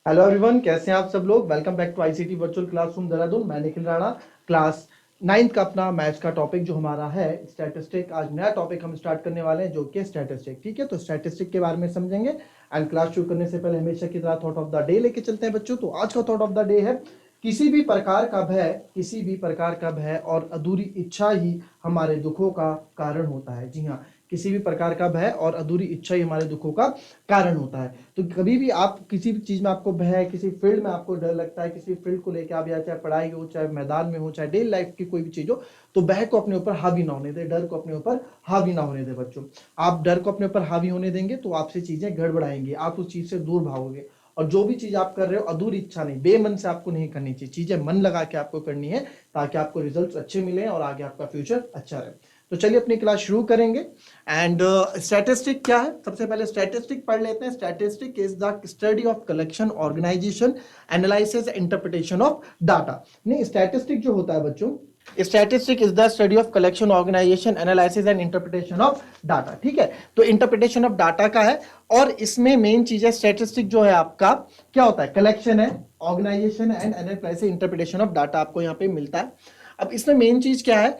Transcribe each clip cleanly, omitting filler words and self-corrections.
Hello everyone, कैसे हैं आप सब लोग। Welcome back to ICT virtual classroom Dehradun. मैं निखिल राणा। क्लास 9th का अपना मैथ्स का टॉपिक जो हमारा है स्टैटिस्टिक। आज नया टॉपिक हम स्टार्ट करने वाले हैं जो कि स्टैटिस्टिक। ठीक है, तो स्टैटिस्टिक के बारे में समझेंगे। एंड क्लास शुरू करने से पहले हमेशा की तरह थॉट ऑफ द डे लेके चलते हैं बच्चों। तो आज का थॉट ऑफ द डे है किसी भी प्रकार का भय, किसी भी प्रकार का भय और अधूरी इच्छा ही हमारे दुखों का कारण होता है। जी हाँ, किसी भी प्रकार का भय और अधूरी इच्छा ही हमारे दुखों का कारण होता है। तो कभी भी आप किसी भी चीज में आपको भय है, किसी फील्ड में आपको डर लगता है, किसी फील्ड को लेकर आप, या चाहे पढ़ाई हो, चाहे मैदान में हो, चाहे डेली लाइफ की कोई भी चीज हो, तो भय को अपने ऊपर हावी ना होने दे, डर को अपने ऊपर हावी ना होने दे बच्चों। आप डर को अपने ऊपर हावी होने देंगे तो आपसे चीजें गड़बड़ाएंगी, आप उस चीज से दूर भागोगे। और जो भी चीज आप कर रहे हो अधूरी इच्छा नहीं, बेमन से आपको नहीं करनी चाहिए, चीजें मन लगा के आपको करनी है ताकि आपको रिजल्ट्स अच्छे मिले और आगे आपका फ्यूचर अच्छा रहे। तो चलिए अपनी क्लास शुरू करेंगे। एंड स्टैटिस्टिक क्या है, सबसे पहले स्टैटिस्टिक पढ़ लेते हैं। Statistic is the study of collection, organisation, analysis, interpretation of data. नहीं, स्टैटिस्टिक जो होता है बच्चों, statistic is the study of collection, organisation, analysis and interpretation of data. ठीक है, तो इंटरप्रिटेशन ऑफ डाटा का है। और इसमें मेन चीज है, स्टैटिस्टिक जो है आपका क्या होता है, कलेक्शन है, organisation and analysis, interpretation of data आपको यहाँ पे मिलता है। अब इसमें मेन चीज क्या है,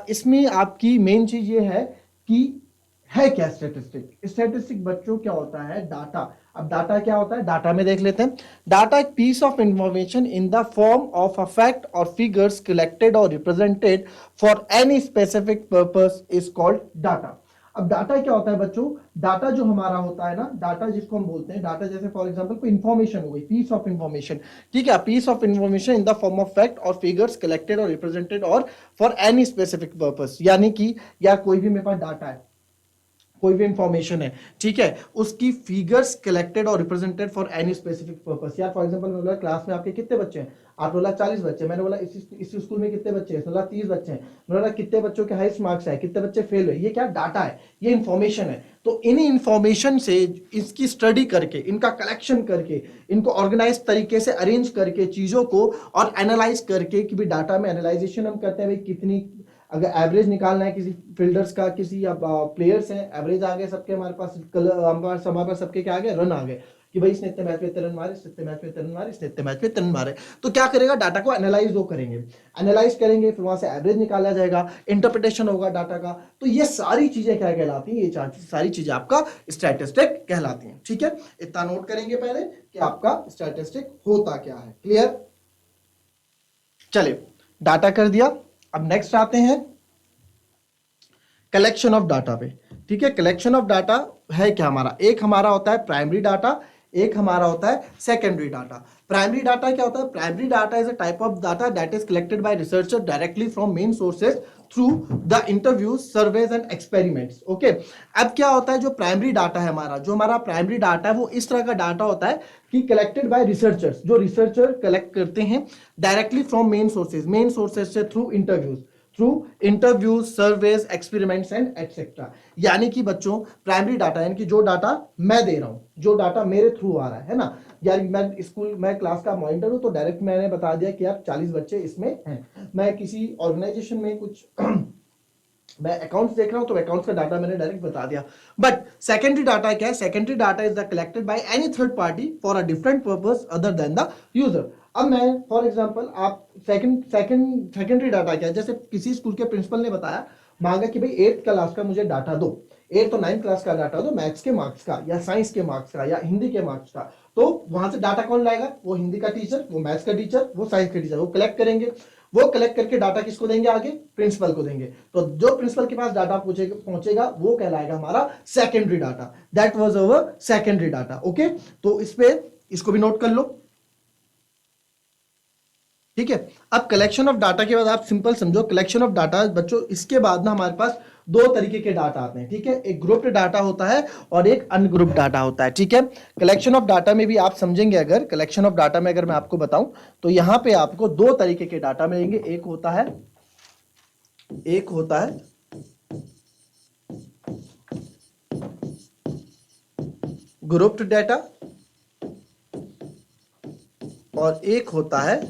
इसमें आपकी मेन चीज ये है कि है क्या स्टैटिस्टिक। स्टैटिस्टिक बच्चों क्या होता है, डाटा। अब डाटा क्या होता है, डाटा में देख लेते हैं। डाटा एक piece of information in the form of a fact और फिगर्स कलेक्टेड और represented for any specific purpose is called data. अब डाटा क्या होता है बच्चों, डाटा जो हमारा होता है ना, डाटा जिसको हम बोलते हैं डाटा, जैसे फॉर एग्जांपल कोई इंफॉर्मेशन हो गई, पीस ऑफ इंफॉर्मेशन। ठीक है, piece of information in the form of fact और फिगर्स कलेक्टेड और रिप्रेजेंटेड और फॉर एनी स्पेसिफिक पर्पस। यानी कि या कोई भी मेरे पास डाटा है, कोई भी इंफॉर्मेशन है, ठीक है, उसकी फिगर्स कलेक्टेड और represented for any specific purpose. यार फॉर एग्जांपल मैं बोला क्लास में आपके कितने बच्चे हैं, आप बोला 40 बच्चे, मैंने बोला इस स्कूल में कितने बच्चे हैं, बोला 30 बच्चे हैं, मैंने बोला कितने बच्चों के हाईएस्ट मार्क्स है, कितने बच्चे फेल हुए। ये क्या डाटा है, ये इंफॉर्मेशन है। तो इन इंफॉर्मेशन से इसकी स्टडी करके, इनका कलेक्शन करके, इनको ऑर्गेनाइज तरीके से अरेंज करके चीजों को और एनालाइज करके, कि भी डाटा में एनालाइजेशन हम करते हैं भाई कितनी, अगर एवरेज निकालना है किसी फील्डर्स का, किसी प्लेयर्स हैं, एवरेज आ गए सबके हमारे पास, हमारे पास सबके क्या आ गए, रन आ गए, कि भाई इसने इतने मैच में इतने रन मारे, इसने इतने मैच में इतने रन मारे, इसने इतने मैच में इतने रन मारे। तो क्या करेगा, डाटा को एनालाइज वो करेंगे, एनालाइज करेंगे, फिर वहां से एवरेज निकाला जाएगा, इंटरप्रिटेशन होगा डाटा का। तो ये सारी चीजें क्या कहलाती हैं, ये सारी चीजें आपका स्टैटिस्टिक कहलाती हैं। ठीक है, इतना नोट करेंगे पहले कि आपका स्टैटिस्टिक होता क्या है। क्लियर, चलिए डाटा कर दिया। अब नेक्स्ट आते हैं कलेक्शन ऑफ डाटा पे। ठीक है, कलेक्शन ऑफ डाटा है क्या हमारा, एक हमारा होता है प्राइमरी डाटा, एक हमारा होता है सेकेंडरी डाटा। प्राइमरी डाटा क्या होता है, primary data is a type of data that is collected by researcher directly from main sources through the interviews, surveys and experiments. Okay, अब क्या होता है, जो प्राइमरी डाटा है हमारा, जो हमारा प्राइमरी डाटा है वो इस तरह का डाटा होता है कि कलेक्टेड बाय रिसर्चर्स, जो रिसर्चर कलेक्ट करते हैं डायरेक्टली फ्रॉम मेन सोर्सेज से, through interviews, surveys, experiments and etcetera. यानी कि बच्चों प्राइमरी डाटा, यानी कि जो डाटा मैं दे रहा हूं, जो डाटा मेरे थ्रू आ रहा है ना, यार मैं स्कूल, मैं क्लास का मॉनिटर हूं, तो डायरेक्ट मैंने बता दिया कि यार 40 बच्चे इसमें हैं। मैं किसी ऑर्गेनाइजेशन में कुछ मैं अकाउंट्स देख रहा हूं, तो अकाउंट्स का डाटा मैंने डायरेक्ट बता दिया। बट सेकेंडरी डाटा क्या है, secondary data is the collected by any third party for a different purpose other than the user. अब मैं फॉर एग्जांपल, आप सेकेंडरी डाटा क्या है, जैसे किसी स्कूल के प्रिंसिपल ने बताया, मांगा कि भाई 8th क्लास का मुझे डाटा दो, 8th और 9th क्लास का डाटा दो, मैथ्स के मार्क्स का या साइंस के मार्क्स का या हिंदी के मार्क्स का। तो वहां से डाटा कौन लाएगा, वो हिंदी का टीचर, वो मैथ्स का टीचर, वो साइंस का टीचर, वो कलेक्ट करेंगे। वो कलेक्ट करके डाटा किसको देंगे, आगे प्रिंसिपल को देंगे। तो जो प्रिंसिपल के पास डाटा पहुंचेगा वो कहलाएगा हमारा secondary data. That was our secondary data. Okay, तो इस पे इसको भी नोट कर लो। ठीक है, अब कलेक्शन ऑफ डाटा के बाद आप सिंपल समझो, कलेक्शन ऑफ डाटा बच्चों, इसके बाद ना हमारे पास दो तरीके के डाटा आते हैं। ठीक है, एक ग्रुप्ड डाटा होता है और एक अनग्रुप्ड डाटा होता है। ठीक है, कलेक्शन ऑफ डाटा में भी आप समझेंगे, अगर कलेक्शन ऑफ डाटा में अगर मैं आपको बताऊं तो यहां पे आपको दो तरीके के डाटा मिलेंगे। एक होता है ग्रुप्ड डाटा और एक होता है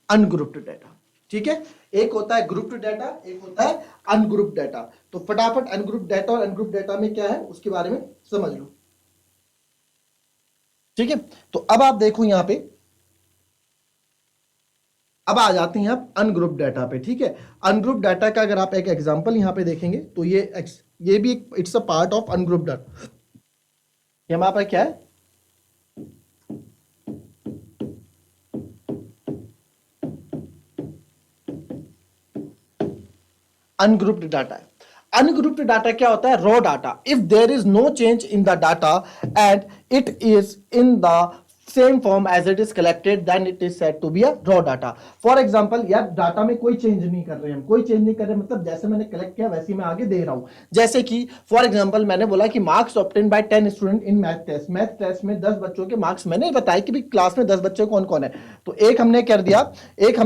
अनग्रुप्ड डाटा। ठीक है, एक होता है ग्रुप्ड डाटा, एक होता है अनग्रुप्ड डाटा। तो फटाफट अनग्रुप्ड डाटा और अनग्रुप्ड डाटा में क्या है उसके बारे में समझ लो। ठीक है, तो अब आप देखो यहां पे, अब आ जाते हैं आप अनग्रुप डाटा पे। ठीक है, अनग्रुप डाटा का अगर आप एक एग्जांपल यहां पे देखेंगे तो ये भी it's a part of ungroup data. ये हमारे पास क्या है, अनग्रुप्ड डाटा है। अनग्रुप्ड डाटा क्या होता है, raw data. If there is no change in the data and it is in the same form as it is collected, then it is said to be a raw data. For example, यार data में कोई change नहीं कर रहे हैं, कोई change नहीं कर रहे मतलब जैसे मैंने कलेक्ट किया वैसे मैं आगे दे रहा हूं। जैसे कि फॉर एग्जांपल मैंने बोला कि marks obtain by 10 student in math test. Math test में 10 बच्चों के मार्क्स, मैंने बताया कि भाई क्लास में 10 बच्चे कौन कौन है, तो एक हमने कर दिया, एक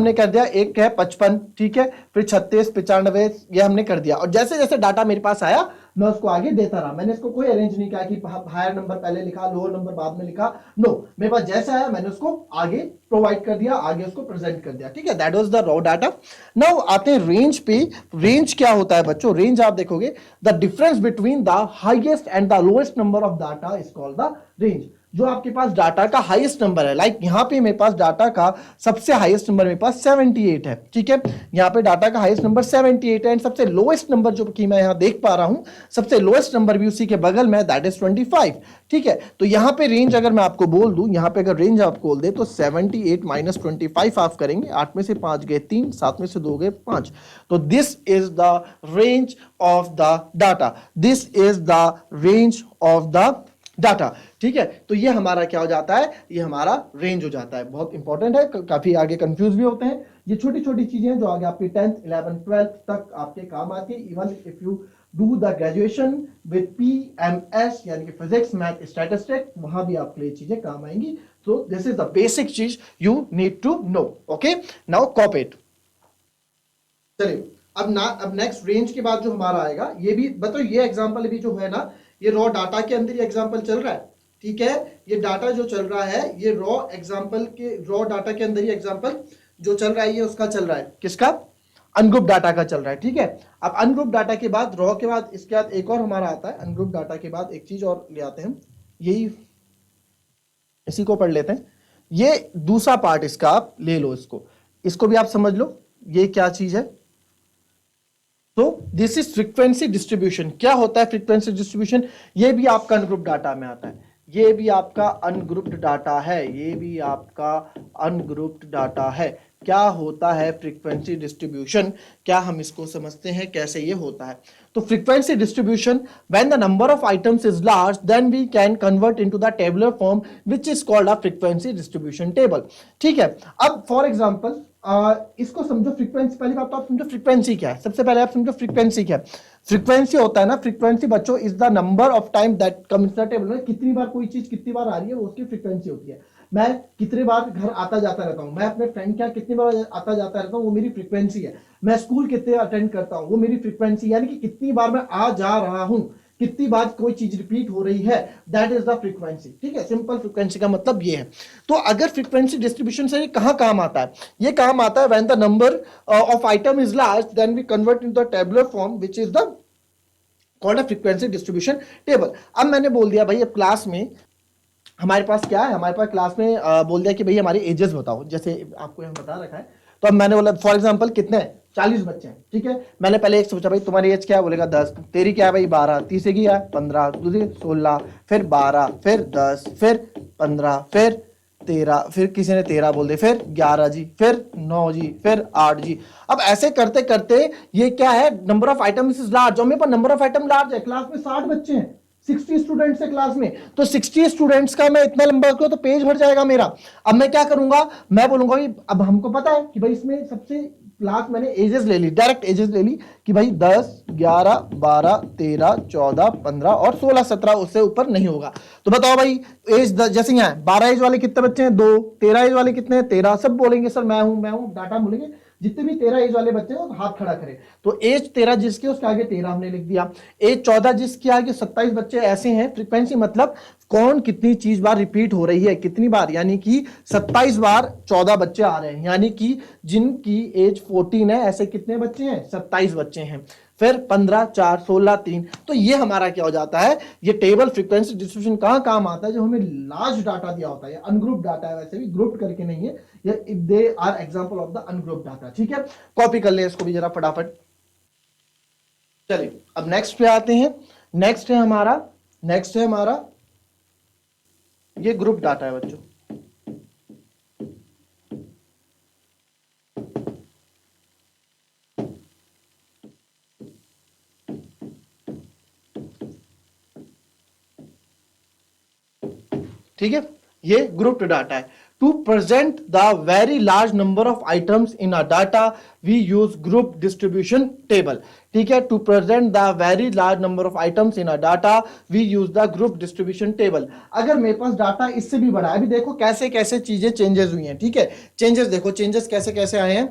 है 55, ठीक है, फिर 36, 95, ये हमने कर दिया। और जैसे जैसे डाटा मेरे पास आया मैं उसको आगे देता रहा। मैंने इसको कोई अरेंज नहीं किया कि हायर नंबर पहले लिखा, लोअर नंबर बाद में लिखा। नो, मेरे पास जैसा आया मैंने उसको आगे प्रोवाइड कर दिया, आगे उसको प्रेजेंट कर दिया। ठीक है, that was the raw data. Now आते हैं रेंज पे। रेंज क्या होता है बच्चों, रेंज आप देखोगे, the difference between the highest and the lowest number of data is called the range. जो आपके पास डाटा का हाईएस्ट नंबर है, लाइक यहां पे मेरे पास डाटा का सबसे हाईएस्ट नंबर मेरे पास 78 है। ठीक है, यहां पे डाटा का हाईएस्ट नंबर 78 है, एंड सबसे लोएस्ट नंबर जो कि मैं यहां देख पा रहा हूं, सबसे लोएस्ट नंबर भी उसी के बगल में, दैट इज 25। ठीक है, तो यहां पे रेंज अगर मैं आपको बोल दूं, यहां पे अगर रेंज आप बोल दे तो 78 माइनस 25 आप करेंगे, 8 में से 5 गए 3, 7 में से 2 गए 5, तो this is the range of the data, this is the range of the data. ठीक है, तो ये हमारा क्या हो जाता है, ये हमारा रेंज हो जाता है। बहुत इंपॉर्टेंट है, काफी आगे कंफ्यूज भी होते हैं। ये छोटी छोटी चीजें जो आगे आपकी 10th 11th 12th तक आपके काम आती है। Even if you do the graduation with PMS यानी कि फिजिक्स मैथ स्टैटिस्टिक्स, वहां भी आपके लिए चीजें काम आएंगी। तो दिस इज द बेसिक चीज you need to know. Okay, now copy it. चलिए, अब नेक्स्ट रेंज के बाद जो हमारा आएगा, ये भी बताओ, ये एग्जांपल भी जो है ना, ये रॉ डाटा के अंदर ये एग्जांपल चल रहा है। ठीक है, ये डाटा जो चल रहा है, ये रॉ एग्जांपल के, रॉ डाटा के अंदर ये एग्जांपल जो चल रहा है, ये उसका चल रहा है, किसका, अनग्रुप डाटा का चल रहा है। ठीक है, अब अनग्रुप डाटा के बाद, रॉ के बाद, इसके बाद एक और हमारा आता है अनग्रुप डाटा के बाद, एक चीज और ले आते हैं, यही इसी को पढ़ लेते हैं। ये दूसरा पार्ट इसका आप ले लो, इसको भी आप समझ लो, ये क्या चीज है। तो दिस इज फ्रीक्वेंसी डिस्ट्रीब्यूशन। क्या होता है फ्रीक्वेंसी डिस्ट्रीब्यूशन, ये भी आपका अनग्रुप्ड डाटा में आता है, ये भी आपका अनग्रुप्ड डाटा है, ये भी आपका अनग्रुप्ड डाटा है। क्या होता है फ्रीक्वेंसी डिस्ट्रीब्यूशन, क्या हम इसको समझते हैं कैसे ये होता है। तो frequency distribution, when the number of items is large then we can convert into the tabular form which is called a frequency distribution table. ठीक है, अब फॉर एग्जांपल इसको समझो, फ्रीक्वेंसी, पहली बात तो आप समझो फ्रीक्वेंसी क्या है। सबसे पहले आप समझो फ्रीक्वेंसी क्या है। फ्रीक्वेंसी होता है ना, फ्रीक्वेंसी बच्चों is the number of time that comes in the table. कितनी बार कोई चीज कितनी बार आ रही है, वो उसकी फ्रीक्वेंसी होती है। मैं कितनी बार घर आता जाता रहता हूं, मैं अपने फ्रेंड क्या कितनी बार आता जाता रहता हूं, वो मेरी फ्रीक्वेंसी है। मैं स्कूल कितने अटेंड करता हूं, वो मेरी फ्रीक्वेंसी, यानी कि कितनी बार मैं आ जा रहा हूं, कितनी बार कोई चीज रिपीट हो रही है, दैट इज द फ्रीक्वेंसी। ठीक है, सिंपल फ्रीक्वेंसी का मतलब ये है। तो अगर फ्रीक्वेंसी डिस्ट्रीब्यूशन से ये कहां काम आता है, ये काम आता है when the number of item is large then we convert into the tabular form which is the called a frequency distribution table. अब मैंने बोल दिया भाई, अब क्लास में हमारे पास क्या है, हमारे पास क्लास में बोल दिया कि भाई हमारी एजेस बताओ, जैसे आपको यहाँ बता रखा है। तो अब मैंने बोला फॉर एग्जांपल कितने 40 बच्चे हैं। ठीक है, मैंने पहले एक सोचा भाई तुम्हारी एज क्या है, बोलेगा 10, तेरी क्या है भाई 12, तीसरे की है 15, दूसरी 16, फिर 12, फिर 10, फिर 15, फिर 13, फिर किसी ने 13 बोल दे, फिर 11 जी, फिर 9 जी, फिर 8 जी। अब ऐसे करते करते ये क्या है, number of items is large. और मेरे पास नंबर ऑफ आइटम लार्ज है, क्लास में 60 बच्चे हैं, 60 स्टूडेंट्स है क्लास में, तो 60 स्टूडेंट्स का मैं इतना लंबा करूं तो पेज भर जाएगा मेरा। अब मैं क्या करूंगा, मैं बोलूंगा कि अब हमको पता है कि भाई इसमें सबसे लास्ट मैंने एजेस ले ली, डायरेक्ट एजेस ले ली कि भाई 10, 11, 12, 13, 14, 15 और 16, 17, उससे ऊपर नहीं होगा। तो बताओ भाई एज, जैसे यहाँ 12 एज वाले कितने बच्चे हैं, 2, 13 एज वाले कितने हैं, 13, सब बोलेंगे सर मैं हूं, डाटा बोलेंगे। जितने भी 13 एज वाले बच्चे हैं वो हाथ खड़ा करें। तो एज 13 जिसके, उसके आगे 13 हमने लिख दिया। एज 14 जिसके आगे 27 बच्चे ऐसे हैं। फ्रीक्वेंसी मतलब कौन कितनी चीज बार रिपीट हो रही है, कितनी बार, यानी कि 27 बार 14 बच्चे आ रहे हैं, यानी कि जिनकी एज 14 है ऐसे कितने बच्चे हैं, 27 बच्चे हैं। फिर 15, 4, 16, 3। तो ये हमारा क्या हो जाता है, ये टेबल फ्रीक्वेंसी डिस्ट्रीब्यूशन कहाँ काम आता है, जो हमें लार्ज डाटा दिया होता है, अनग्रुप डाटा है, वैसे भी ग्रुप करके नहीं है, ये they are example of the ungroup data. ठीक है, कॉपी कर ले इसको भी जरा फटाफट। चलिए अब नेक्स्ट पे आते हैं। नेक्स्ट है हमारा ये ग्रुप डाटा है बच्चों। ठीक है, ये ग्रुप्ड डाटा है। To present the very large number of items in a data we use group distribution table. ठीक है, to present the very large number of items in a data we use the group distribution table. अगर मेरे पास data इससे भी बड़ा है, अभी देखो कैसे कैसे चीजें चेंजेस हुई हैं। ठीक है, चेंजेस देखो, चेंजेस कैसे कैसे आए हैं।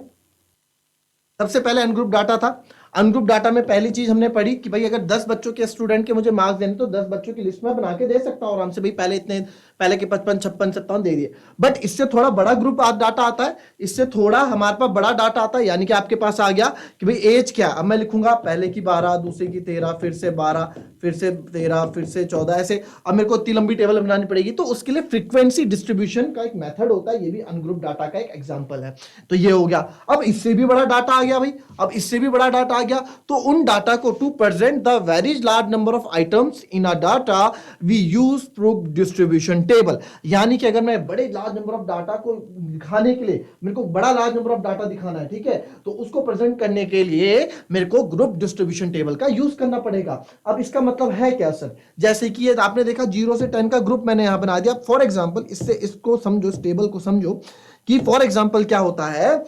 सबसे पहले अनग्रुप डाटा था। अनग्रुप डाटा में पहली चीज हमने पढ़ी कि भाई अगर 10 बच्चों के स्टूडेंट के मुझे मार्क्स देने तो 10 बच्चों की लिस्ट में बना के दे सकता हूं आराम से, भाई पहले इतने, पहले के 55, 56, 57 दे दिए। बट इससे थोड़ा बड़ा ग्रुप डाटा आता है, इससे थोड़ा हमारे पास बड़ा डाटा आता है। यानी कि आपके पास आ गया कि भाई एज क्या, अब मैं लिखूंगा पहले की 12, दूसरे की 13, फिर से 12, फिर से 13, फिर से 14, ऐसे। अब मेरे को इतनी लंबी टेबल बनानी पड़ेगी, तो उसके लिए फ्रीक्वेंसी डिस्ट्रीब्यूशन का एक मेथड होता है, ये भी अनग्रुप डाटा का एक एग्जांपल है। तो ये हो गया। अब इससे भी बड़ा डाटा आ गया भाई, अब इससे भी बड़ा डाटा आ गया, तो उन डाटा को to present the very large number of items in a data we use proof distribution table. यानी कि अगर मैं बड़े लार्ज नंबर ऑफ डाटा को दिखाने के लिए, मेरे को बड़ा लार्ज नंबर ऑफ डाटा दिखाना है, ठीक है, तो उसको प्रेजेंट करने के लिए मेरे को ग्रुप डिस्ट्रीब्यूशन टेबल का यूज करना पड़ेगा। अब इसका मतलब है क्या सर, जैसे कि ये आपने देखा 0 से 10 का ग्रुप मैंने यहां बना दिया। फॉर एग्जाम्पल इससे इसको समझो, इस टेबल को समझो कि फॉर एग्जाम्पल क्या होता है,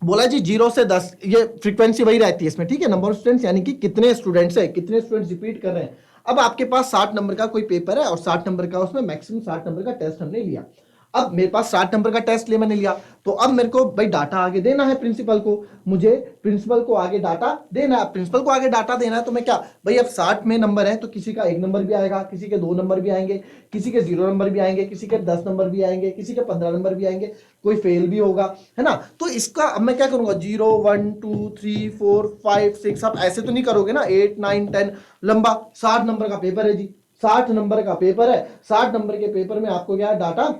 बोला जी 0 से 10, ये फ्रीक्वेंसी वही रहती है इसमें। ठीक है, नंबर ऑफ स्टूडेंट्स यानी कि कितने स्टूडेंट्स है, कितने स्टूडेंट्स रिपीट कर रहे हैं। अब आपके पास 60 नंबर का कोई पेपर है और 60 नंबर का, उसमें मैक्सिमम 60 नंबर का टेस्ट हमने लिया। अब मेरे पास 60 नंबर का टेस्ट ले मैंने लिया, तो अब मेरे को भाई डाटा आगे देना है प्रिंसिपल को, मुझे प्रिंसिपल को आगे डाटा देना है। प्रिंसिपल को आगे डाटा देना है तो मैं क्या भाई, अब 60 में नंबर है तो किसी का 1 नंबर भी आएगा, किसी के 2 नंबर भी आएंगे, किसी के 0 नंबर भी आएंगे, किसी के 10 नंबर भी आएंगे, किसी के 15 नंबर भी आएंगे, कोई फेल भी होगा, है ना। तो इसका अब मैं क्या करूंगा, 0, 1, 2, 3, 4, 5, 6, आप ऐसे तो नहीं करोगे ना, 8, 9, 10 लंबा। 60 नंबर का पेपर है जी, 60 नंबर का पेपर है, 60 नंबर के पेपर में आपको क्या है, डाटा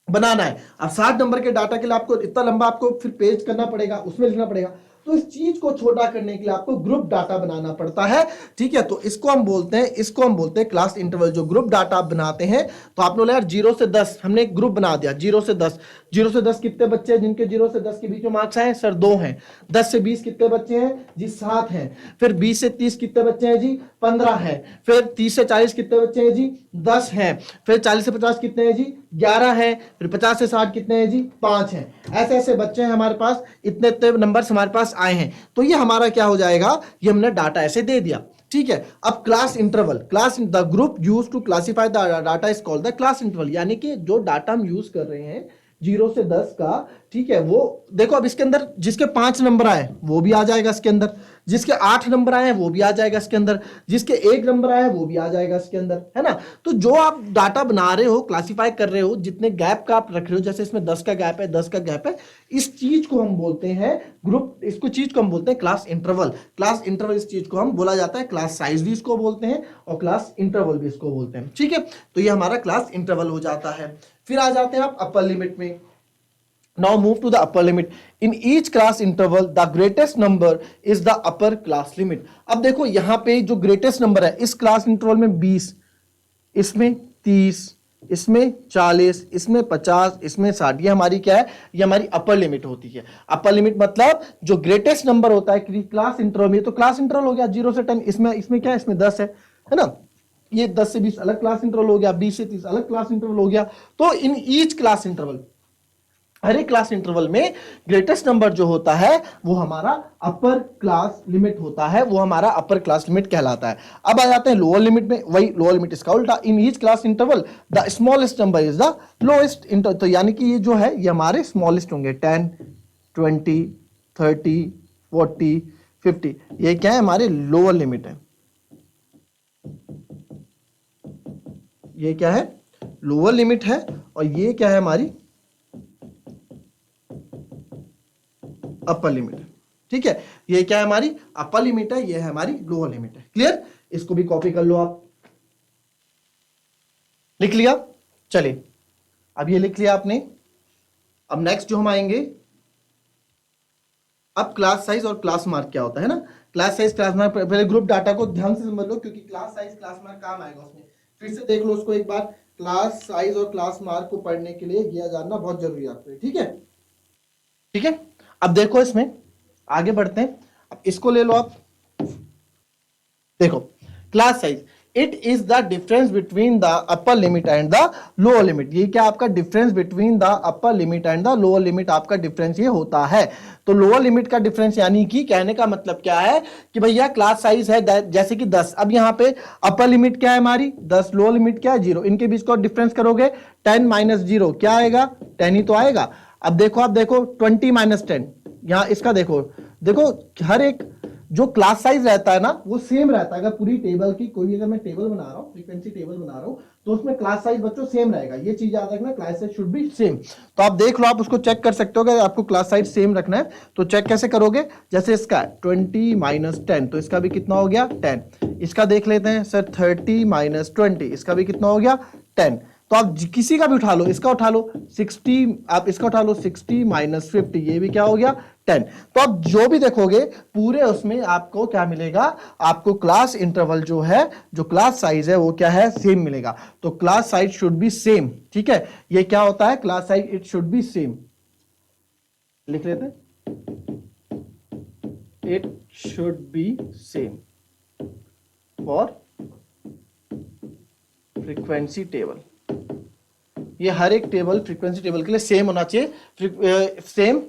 बनाना है। अब 60 नंबर के डाटा के लिए आपको इतना लंबा आपको फिर पेज करना पड़ेगा, उसमें लिखना पड़ेगा। तो इस चीज को छोटा करने के लिए आपको ग्रुप डाटा बनाना पड़ता है। ठीक है, तो इसको हम बोलते हैं क्लास इंटरवल। जो ग्रुप डाटा आप बनाते हैं, तो आप लोग यार 0 से 10 हमने एक ग्रुप बना दिया। 0 से 10, 0 से 10 कितने बच्चे हैं जिनके 0 से 10 के बीच में मार्क्स आए सर, 2 हैं। 10 से 20 कितने बच्चे हैं जी, 7 हैं। फिर 20 से 30 कितने बच्चे हैं जी, 15 हैं। फिर 30 से 40 कितने बच्चे हैं जी, 10 हैं। फिर 40 से 50 कितने हैं जी, 11 हैं। फिर 50 से 60 कितने हैं जी, 5 हैं। ऐसे ऐसे बच्चे हैं हमारे पास, इतने इतने नंबर्स हमारे पास आए हैं। तो ये हमारा क्या हो जाएगा, ये हमने डाटा ऐसे दे दिया। ठीक है, अब class interval, class the group use to classify the data is called the class interval. यानी कि जो डाटा हम यूज कर रहे हैं 0 से 10 का, ठीक है, वो देखो अब इसके अंदर जिसके 5 नंबर आए वो भी आ जाएगा इसके अंदर, जिसके 8 नंबर आए वो भी आ जाएगा इसके अंदर, जिसके 1 नंबर आए वो भी आ जाएगा इसके अंदर, है ना। तो जो आप डाटा बना रहे हो, क्लासिफाई कर रहे हो, जितने गैप का आप रख रहे हो, जैसे इसमें 10 का गैप है, 10 का गैप है, इस चीज को हम बोलते हैं ग्रुप, इसको चीज को हम बोलते हैं क्लास इंटरवल। क्लास इंटरवल इस चीज को हम बोला जाता है, क्लास साइज भी इसको बोलते हैं और क्लास इंटरवल भी इसको बोलते हैं। ठीक है, तो ये हमारा क्लास इंटरवल हो जाता है। फिर आ जाते हैं आप अपर लिमिट में। Now move to the upper limit. In each class interval, the greatest number is the upper class limit. अब देखो यहाँ पे जो greatest number है इस class interval में 20, इसमें 30, इसमें 40, इसमें 50, इसमें 60, ये हमारी क्या है, ये हमारी अपर लिमिट होती है। अपर लिमिट मतलब जो ग्रेटेस्ट नंबर होता है क्लास इंटरवल में, तो क्लास इंटरवल हो गया 0 से 10, इसमें क्या है, इसमें 10 है ना। ये 10 से 20 अलग क्लास इंटरवल हो गया, 20 से 30 अलग क्लास इंटरवल हो गया। तो इन ईच क्लास इंटरवल, हर एक क्लास इंटरवल में ग्रेटेस्ट नंबर जो होता है वो हमारा अपर क्लास लिमिट होता है, वो हमारा अपर क्लास लिमिट कहलाता है। अब आ जाते हैं लोअर लिमिट में, वही लोअर लिमिट इसका उल्टा। In each class interval the smallest number is the lowest inter, तो यानी कि ये जो है ये हमारे स्मॉलेस्ट होंगे, 10, 20, 30, 40, 50, ये क्या है, हमारे लोअर लिमिट है। ये क्या है, लोअर लिमिट है, और ये क्या है, हमारी अपर लिमिट। ठीक है, ये क्या है हमारी अपर लिमिट है, ये है हमारी लोअर लिमिट है। क्लियर, इसको भी कॉपी कर लो आप, लिख लिया। चलिए अब ये लिख लिया आपने। अब नेक्स्ट जो हम आएंगे, अब क्लास साइज और क्लास मार्क क्या होता है ना। क्लास साइज क्लास मार्क, पहले ग्रुप डाटा को ध्यान से समझ लो, क्योंकि क्लास साइज क्लास मार्क काम आएगा उसमें। फिर से देख लो उसको एक बार, क्लास साइज और क्लास मार्क को पढ़ने के लिए यह जानना बहुत जरूरी है आपके लिए, ठीक है। ठीक है, अब देखो इसमें आगे बढ़ते हैं। अब इसको ले लो आप, देखो class size, it is the difference between the upper limit and the lower limit. ये क्या आपका difference between the upper limit and the lower limit, आपका डिफरेंस ये होता है। तो लोअर लिमिट का डिफरेंस यानी कि कहने का मतलब क्या है कि भैया क्लास साइज है जैसे कि 10, अब यहाँ पे अपर लिमिट क्या है हमारी 10, लोअर लिमिट क्या है 0, इनके बीच को डिफरेंस करोगे 10 माइनस 0 क्या आएगा, 10 ही तो आएगा। अब देखो, आप देखो 20 माइनस 10, यहाँ इसका देखो, देखो हर एक जो क्लास साइज रहता है ना वो सेम रहता है। अगर पूरी टेबल की कोई, अगर मैं टेबल बना रहा हूँ, फ्रीक्वेंसी टेबल बना रहा हूँ, तो उसमें क्लास साइज बच्चों सेम रहेगा। ये चीज याद रखना, class size should be same. तो आप देख लो, आप उसको चेक कर सकते हो। अगर आपको क्लास साइज सेम रखना है तो चेक कैसे करोगे, जैसे इसका 20 माइनस 10, तो इसका भी कितना हो गया 10। इसका देख लेते हैं सर 30 माइनस 20, इसका भी कितना हो गया 10। तो आप किसी का भी उठा लो, इसका उठा लो 60, आप इसका उठा लो 60 माइनस 50, ये भी क्या हो गया 10। तो आप जो भी देखोगे पूरे उसमें आपको क्या मिलेगा, आपको क्लास इंटरवल जो है, जो क्लास साइज है वो क्या है सेम मिलेगा। तो class size should be same, ठीक है। ये क्या होता है class size, it should be same, लिख लेते हैं, it should be same for frequency table. ये हर एक टेबल फ्रीक्वेंसी टेबल के लिए सेम होना चाहिए, same,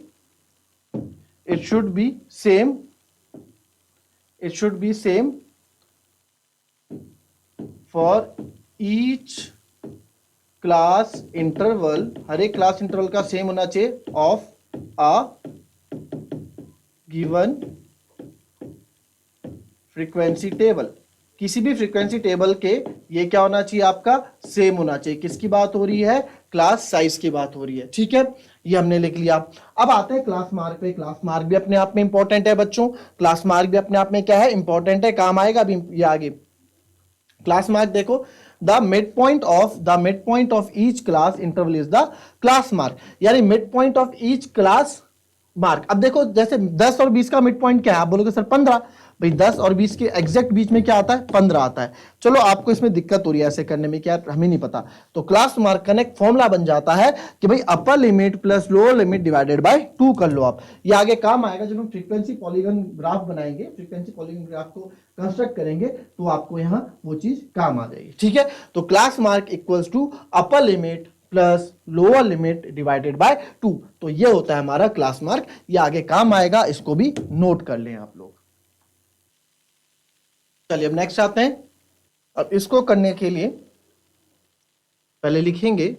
it should be same, it should be same for each class interval, हर एक क्लास इंटरवल का सेम होना चाहिए of a given frequency table। किसी भी फ्रीक्वेंसी टेबल के ये क्या होना चाहिए आपका सेम होना चाहिए। किसकी बात हो रही है, क्लास साइज की बात हो रही है, ठीक है, ये हमने लिख लिया। अब आते हैं क्लास मार्क पे। क्लास मार्क भी अपने आप में इंपॉर्टेंट है बच्चों, क्लास मार्क भी अपने आप में क्या है इंपॉर्टेंट है, काम आएगा अभी ये आगे। क्लास मार्क देखो, the mid point of each class interval is the class mark, यानी mid point of each class mark. अब देखो जैसे 10 और 20 का मिड पॉइंट क्या है, आप बोलोगे सर 15, भाई 10 और 20 के एग्जैक्ट बीच में क्या आता है 15 आता है। चलो आपको इसमें दिक्कत हो रही है ऐसे करने में, क्या हमें नहीं पता, तो क्लास मार्क का एक फॉर्मूला बन जाता है कि भाई अपर limit plus lower limit divided by 2 कर लो आप। ये आगे काम आएगा जब हम फ्रीक्वेंसी पॉलीगन ग्राफ बनाएंगे, फ्रीक्वेंसी पॉलीगन ग्राफ को कंस्ट्रक्ट करेंगे तो आपको यहां वो चीज काम आ जाएगी, ठीक है। तो class mark equals to upper limit plus lower limit divided by 2, तो ये होता है हमारा क्लास मार्क। ये आगे काम आएगा, इसको भी नोट कर लें आप लोग। चलिए अब नेक्स्ट आते हैं। अब इसको करने के लिए पहले लिखेंगे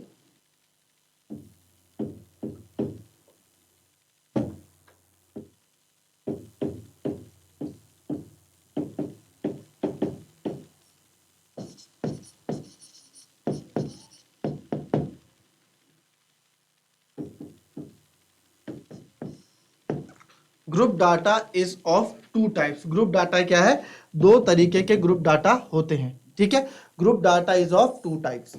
group data is of 2 types. Group data क्या है, 2 तरीके के ग्रुप डाटा होते हैं, ठीक है। Group data is of 2 types,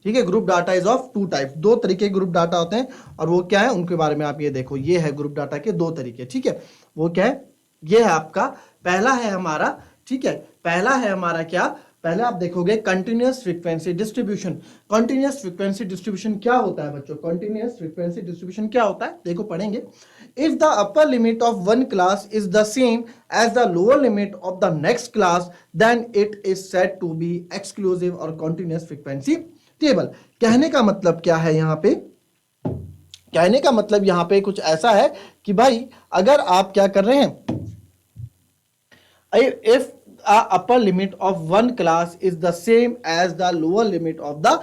ठीक है। Group data is of 2 types, 2 तरीके के ग्रुप डाटा होते हैं, और वो क्या है उनके बारे में आप ये देखो, ये है ग्रुप डाटा के 2 तरीके, ठीक है। वो क्या है, ये है आपका पहला है हमारा, ठीक है, पहला है हमारा क्या, पहले आप देखोगे continuous frequency distribution. Continuous frequency distribution क्या होता है बच्चों, कंटिन्यूअस फ्रीक्वेंसी डिस्ट्रीब्यूशन क्या होता है, देखो पढ़ेंगे। If the upper limit of one class is the same as the lower limit of the next class, then it is said to be exclusive और कंटिन्यूअस फ्रीक्वेंसी टेबल। कहने का मतलब क्या है यहां पे, कहने का मतलब यहां पे कुछ ऐसा है कि भाई अगर आप क्या कर रहे हैं, if a upper limit of one class is the same as the lower limit of the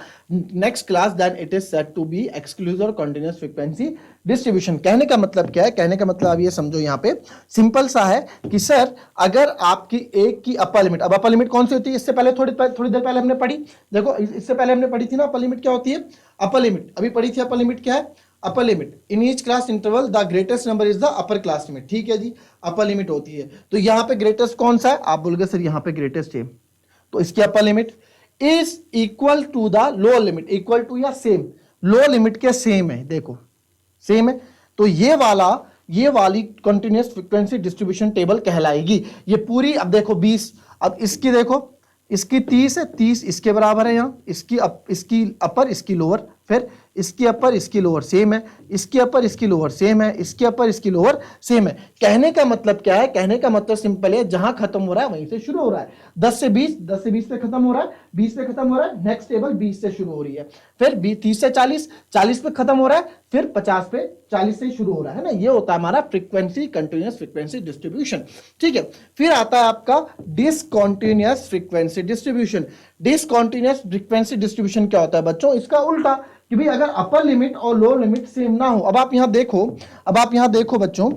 next class, then it is said to be exclusive or continuous frequency distribution। कहने का मतलब क्या है, कहने का मतलब आप ये समझो यहाँ पे सिंपल सा है कि सर अगर आपकी एक की अपर लिमिट, अब अपर लिमिट कौन सी होती है, इससे पहले थोड़ी देर पहले हमने पढ़ी, देखो इससे पहले हमने पढ़ी थी ना अपर लिमिट क्या होती है, अपर लिमिट अभी पढ़ी थी, अपर लिमिट क्या है, upper limit in each class interval the greatest number is the upper class limit, ठीक है जी, अपर लिमिट होती है। तो यहाँ पे ग्रेटेस्ट कौन सा है, आप बोलोगे सर यहाँ पे ग्रेटेस्ट है, तो इसकी upper limit is equal to the lower limit, equal to या सेम, लोअर लिमिट के सेम है, देखो सेम है, तो ये वाली कंटिन्यूअस फ्रीक्वेंसी डिस्ट्रीब्यूशन टेबल कहलाएगी। ये पूरी, अब देखो 20, अब इसकी देखो, इसकी 30 है, 30 इसके बराबर है, यहाँ इसकी अपर इसकी लोअर, फिर इसकी अपर इसकी लोअर सेम है, इसकी अपर इसकी लोअर सेम है, इसकी अपर इसकी लोअर सेम है। कहने का मतलब क्या है, कहने का मतलब सिंपल है, जहां खत्म हो रहा है वहीं से शुरू हो रहा है। 10 से 20, 10 से 20 पे खत्म हो रहा है, 20 पे खत्म हो रहा है, नेक्स्ट टेबल 20 से शुरू हो रही है, फिर 30 से 40, 40 पे खत्म हो रहा है, फिर 50 पे 40 से शुरू हो रहा है ना। ये होता है हमारा फ्रीक्वेंसी, कंटिन्यूअस फ्रीक्वेंसी डिस्ट्रीब्यूशन, ठीक है। फिर आता है आपका discontinuous frequency distribution. Discontinuous frequency distribution क्या होता है बच्चों, इसका उल्टा, कि भाई अगर अपर लिमिट और लोअर लिमिट सेम ना हो। अब आप यहां देखो बच्चों,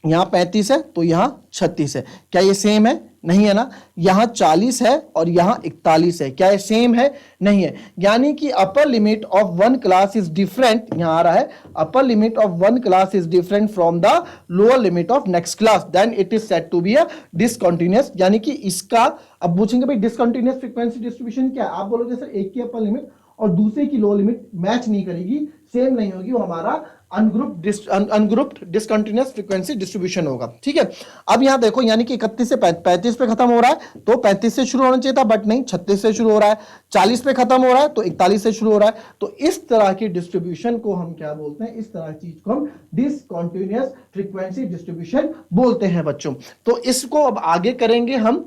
यहां 35 है तो यहां 36 है, क्या ये सेम है, नहीं है ना। यहां 40 है और यहां 41 है, क्या ये सेम है, नहीं है। यानी कि upper limit of one class is different, यहां आ रहा है upper limit of one class is different from the lower limit of next class, then it is said to be a discontinuous. यानी कि इसका, अब पूछेंगे भाई डिसकंटिन्यूअस फ्रीक्वेंसी डिस्ट्रीब्यूशन क्या है, आप बोलोगे सर एक की अपर लिमिट और दूसरे की लोअर लिमिट मैच नहीं करेगी, सेम नहीं होगी, वो हमारा अनग्रुप्ड डिसकंटिन्यूअस फ्रीक्वेंसी डिस्ट्रीब्यूशन होगा, ठीक है। अब यहां देखो, यानी कि 31 से 35 पे खत्म हो रहा है तो 35 से शुरू होना चाहिए था, बट नहीं, 36 से शुरू हो रहा है। 40 पे खत्म हो रहा है तो 41 से शुरू हो रहा है। तो इस तरह की डिस्ट्रीब्यूशन को हम क्या बोलते हैं, इस तरह की चीज को हम डिसकंटिन्यूअस फ्रीक्वेंसी डिस्ट्रीब्यूशन बोलते हैं बच्चों। तो इसको अब आगे करेंगे हम,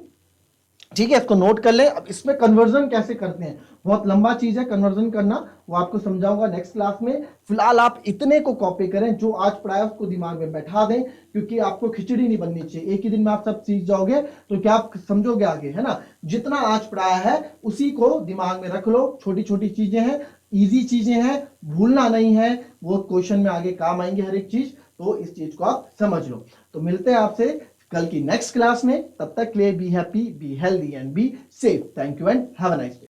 ठीक है, इसको नोट कर ले। अब इसमें कन्वर्जन कैसे करते हैं, बहुत लंबा चीज है कन्वर्जन करना, वो आपको समझाऊंगा नेक्स्ट क्लास में। फिलहाल आप इतने को कॉपी करें, जो आज पढ़ाया उसको दिमाग में बैठा दें, क्योंकि आपको खिचड़ी नहीं बननी चाहिए। एक ही दिन में आप सब सीख जाओगे तो क्या आप समझोगे आगे, है ना। जितना आज पढ़ाया है उसी को दिमाग में रख लो, छोटी छोटी चीजें हैं, इजी चीजें हैं, भूलना नहीं है, वो क्वेश्चन में आगे काम आएंगे हर एक चीज, तो इस चीज को आप समझ लो। तो मिलते हैं आपसे कल की नेक्स्ट क्लास में, तब तक के लिए be happy, be healthy and be safe. Thank you and have a nice day.